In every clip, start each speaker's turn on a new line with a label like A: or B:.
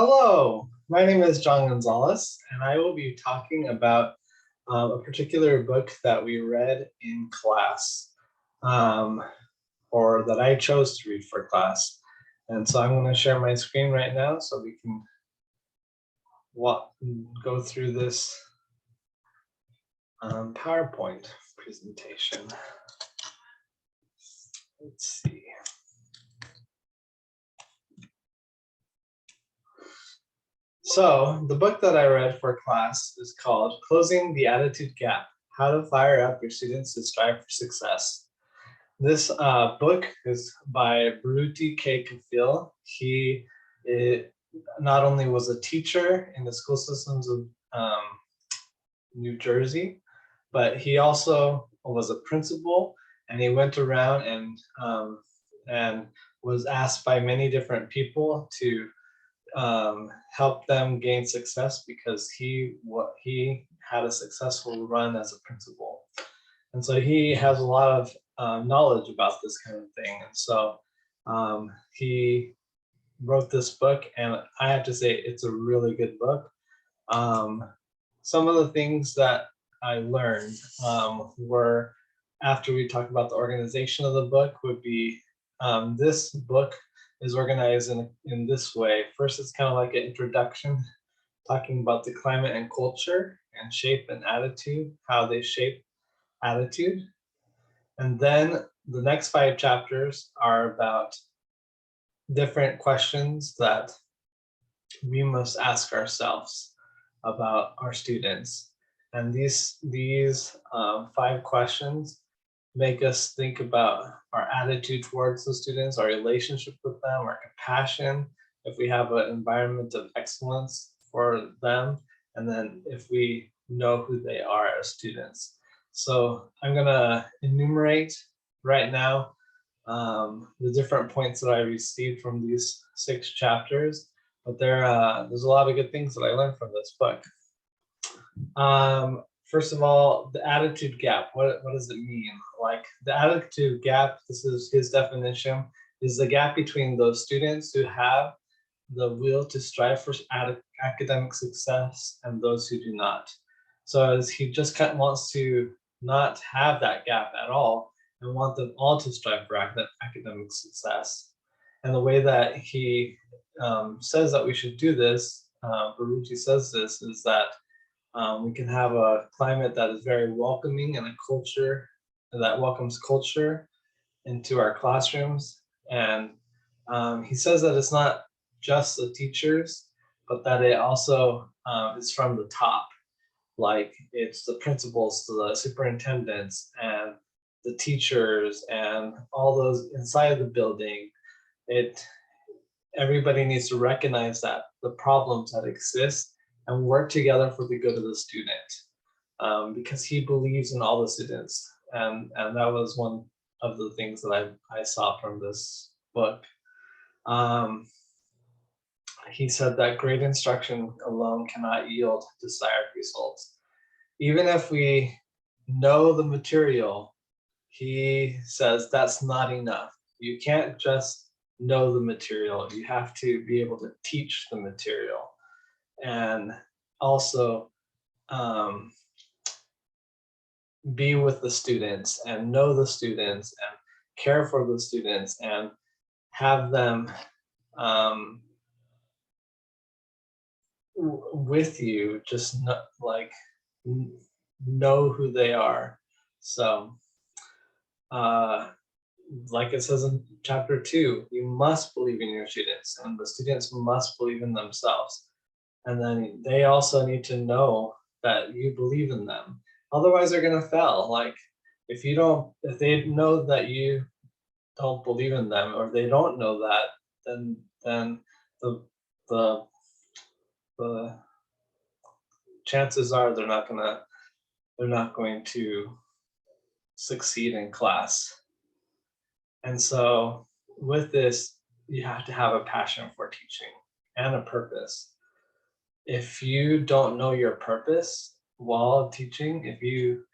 A: Hello, my name is John Gonzales, and I will be talking about a particular book that we read in class, um, or that I chose to read for class. And so I'm going to share my screen right now so we can go through this PowerPoint presentation. Let's see. So the book that I read for class is called Closing the Attitude Gap: How to Fire Up Your Students to Strive for Success. This book is by Baruti Kafele. He not only was a teacher in the school systems of New Jersey, but he also was a principal, and he went around and was asked by many different people to help them gain success because he had a successful run as a principal. And so he has a lot of knowledge about this kind of thing. And so he wrote this book, and I have to say it's a really good book. Some of the things that I learned were, after we talked about the organization of the book, would be this book is organized in this way. First, it's kind of like an introduction, talking about the climate and culture and shape and attitude, how they shape attitude. And then the next 5 chapters are about different questions that we must ask ourselves about our students. And these 5 questions make us think about our attitude towards the students, our relationship with them, our compassion, if we have an environment of excellence for them, and then if we know who they are as students. So I'm gonna enumerate right now the different points that I received from these 6 chapters, but there's a lot of good things that I learned from this book. First of all, the attitude gap. What does it mean? Like, the attitude gap, this is his definition, is the gap between those students who have the will to strive for academic success and those who do not. So as he just kind of wants to not have that gap at all and want them all to strive for academic success. And the way that he says that we should do this, Baruti says this, is that we can have a climate that is very welcoming and a culture that welcomes culture into our classrooms. And he says that it's not just the teachers, but that it also is from the top. Like, it's the principals, the superintendents, and the teachers, and all those inside the building. Everybody needs to recognize that the problems that exist and work together for the good of the student, because he believes in all the students, and that was one of the things that I saw from this book. He said that great instruction alone cannot yield desired results. Even if we know the material, he says that's not enough. You can't just know the material. You have to be able to teach the material, and also be with the students and know the students and care for the students and have them with you, just know who they are. So like it says in chapter 2, you must believe in your students, and the students must believe in themselves. And then they also need to know that you believe in them. Otherwise, they're gonna fail. Like, if they know that you don't believe in them, or they don't know that, then the chances are they're not going to succeed in class. And so with this, you have to have a passion for teaching and a purpose. If you don't know your purpose while teaching, if you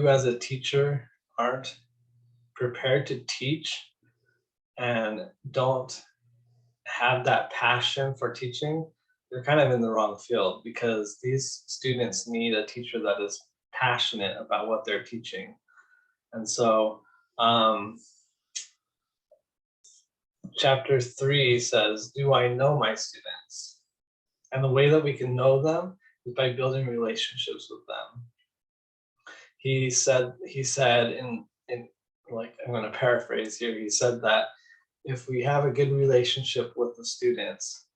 A: as a teacher aren't prepared to teach and don't have that passion for teaching, they're kind of in the wrong field, because these students need a teacher that is passionate about what they're teaching. And so um, chapter 3 says, do I know my students? And the way that we can know them is by building relationships with them. He said in like, I'm going to paraphrase here, he said that if we have a good relationship with the students,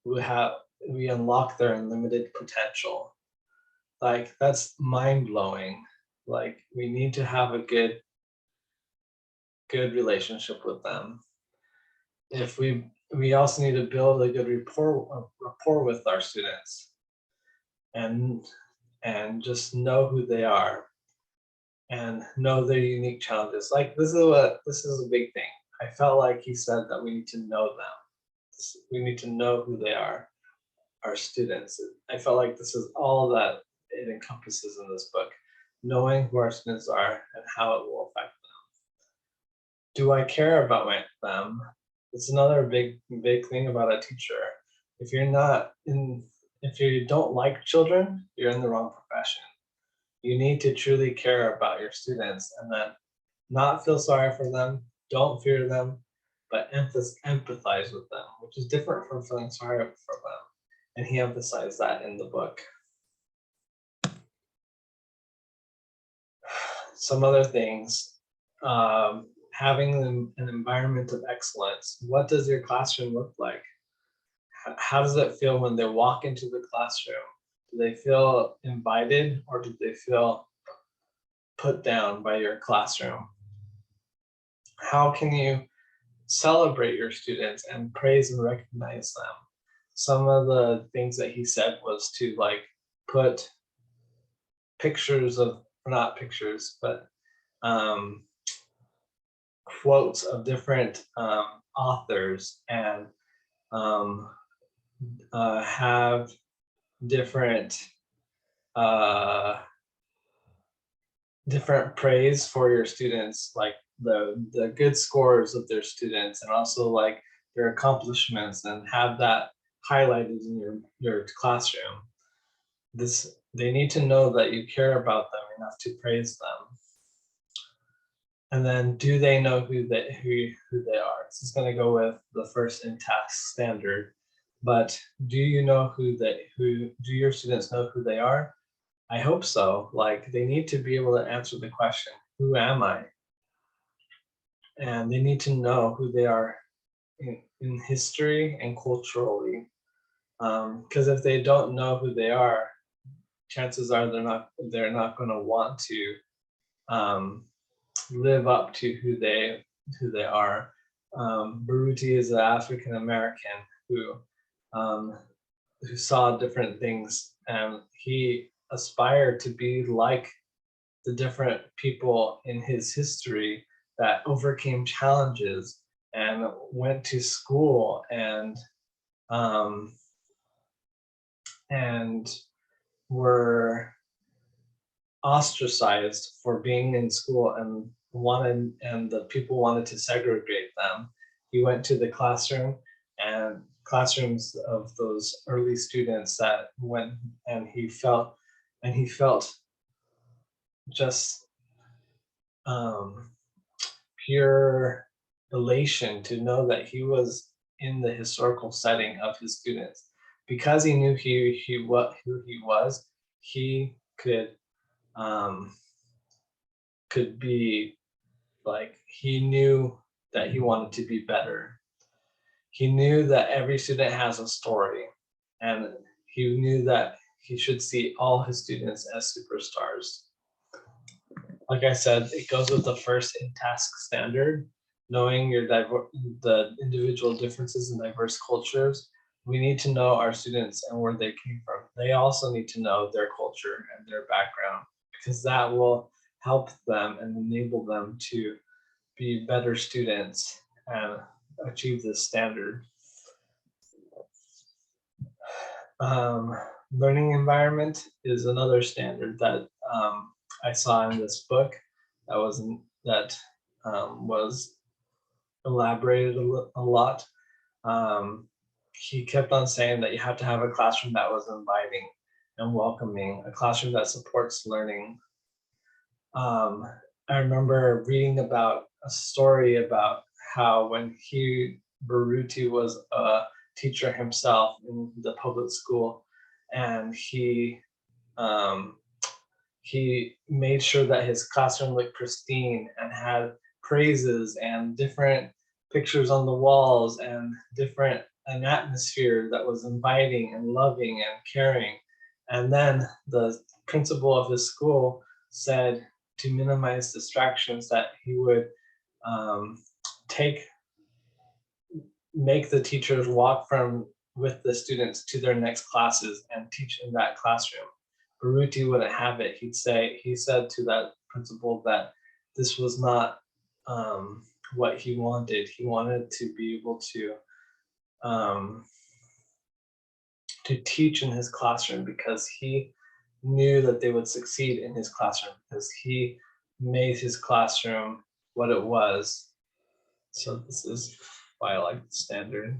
A: we unlock their unlimited potential. Like, that's mind-blowing. Like, we need to have a good relationship with them. If we also need to build a good rapport with our students, and just know who they are and know their unique challenges. Like, this is a big thing. I felt like he said that we need to know them. We need to know who they are, our students. I felt like this is all that it encompasses in this book, knowing who our students are and how it will affect them. Do I care about them? It's another big thing about a teacher. If you don't like children, you're in the wrong profession. You need to truly care about your students, and then not feel sorry for them, don't fear them, but empathize with them, which is different from feeling sorry for them. And he emphasized that in the book. Some other things, having an environment of excellence. What does your classroom look like? How does it feel when they walk into the classroom? Do they feel invited, or do they feel put down by your classroom? How can you celebrate your students and praise and recognize them? Some of the things that he said was to, like, put pictures of, not pictures, but quotes of different authors, and have different different praise for your students, like the good scores of their students, and also like their accomplishments, and have that highlighted in your classroom. They need to know that you care about them enough to praise them. And then, do they know who they are? This is going to go with the first in task standard. But do you know do your students know who they are? I hope so. Like, they need to be able to answer the question, who am I? And they need to know who they are in history and culturally. Because if they don't know who they are, chances are they're not going to want to live up to who they are. Baruti is an African American who saw different things, and he aspired to be like the different people in his history that overcame challenges and went to school and were ostracized for being in school, and the people wanted to segregate them. He went to the classrooms of those early students that went, and he felt just pure elation to know that he was in the historical setting of his students. Because he knew who he was, he could be like, he knew that he wanted to be better. He knew that every student has a story, and he knew that he should see all his students as superstars. Like I said, it goes with the first in task standard, knowing the individual differences in diverse cultures. We need to know our students and where they came from. They also need to know their culture and their background, because that will help them and enable them to be better students and achieve this standard. Learning environment is another standard that I saw in this book that was elaborated a lot. he kept on saying that you have to have a classroom that was inviting and welcoming, a classroom that supports learning. I remember reading about a story about how when Baruti was a teacher himself in the public school, and um, he made sure that his classroom looked pristine and had praises and different pictures on the walls and an atmosphere that was inviting and loving and caring. And then the principal of his school said to minimize distractions that he would um, take make the teachers walk with the students to their next classes and teach in that classroom. Baruti wouldn't have it. He said to that principal that this was not what he wanted. He wanted to be able um, to teach in his classroom because he knew that they would succeed in his classroom because he made his classroom what it was. So this is why I like the standard.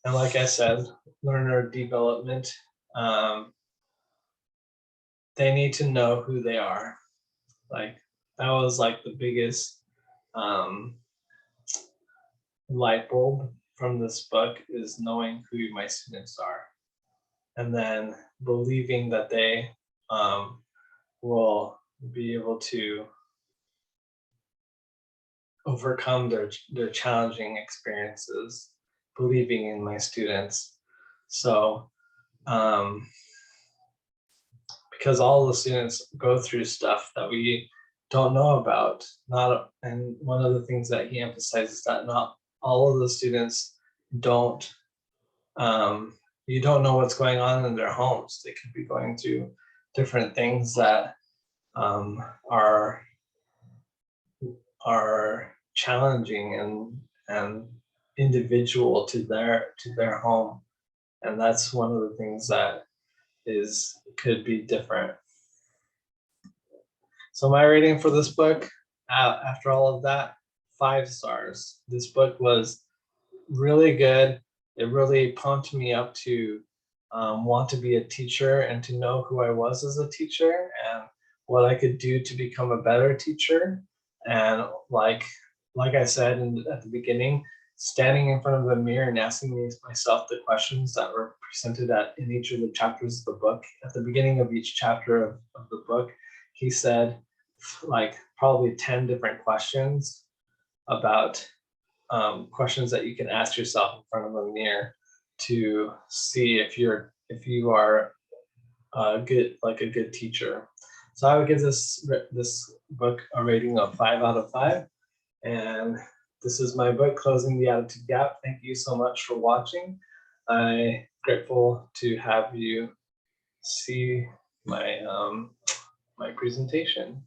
A: And like I said, learner development, they need to know who they are. Like that was like the biggest um, light bulb from this book is knowing who my students are, and then believing that they will be able to overcome their challenging experiences, believing in my students. So because all the students go through stuff that we don't know about. And one of the things that he emphasizes that not all of the students don't, you don't know what's going on in their homes. They could be going through different things that are challenging and individual to their home. And that's one of the things that could be different. So my rating for this book, after all of that, 5 stars. This book was really good. It really pumped me up to want to be a teacher and to know who I was as a teacher and what I could do to become a better teacher. And like I said at the beginning, standing in front of the mirror and asking myself the questions that were presented in each of the chapters of the book. At the beginning of each chapter of the book, he said like probably 10 different questions about questions that you can ask yourself in front of a mirror to see if you are a good teacher. So I would give this book a rating of 5 out of 5. And this is my book, Closing the Attitude Gap. Thank you so much for watching. I'm grateful to have you see my my presentation.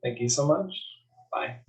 A: Thank you so much. Bye.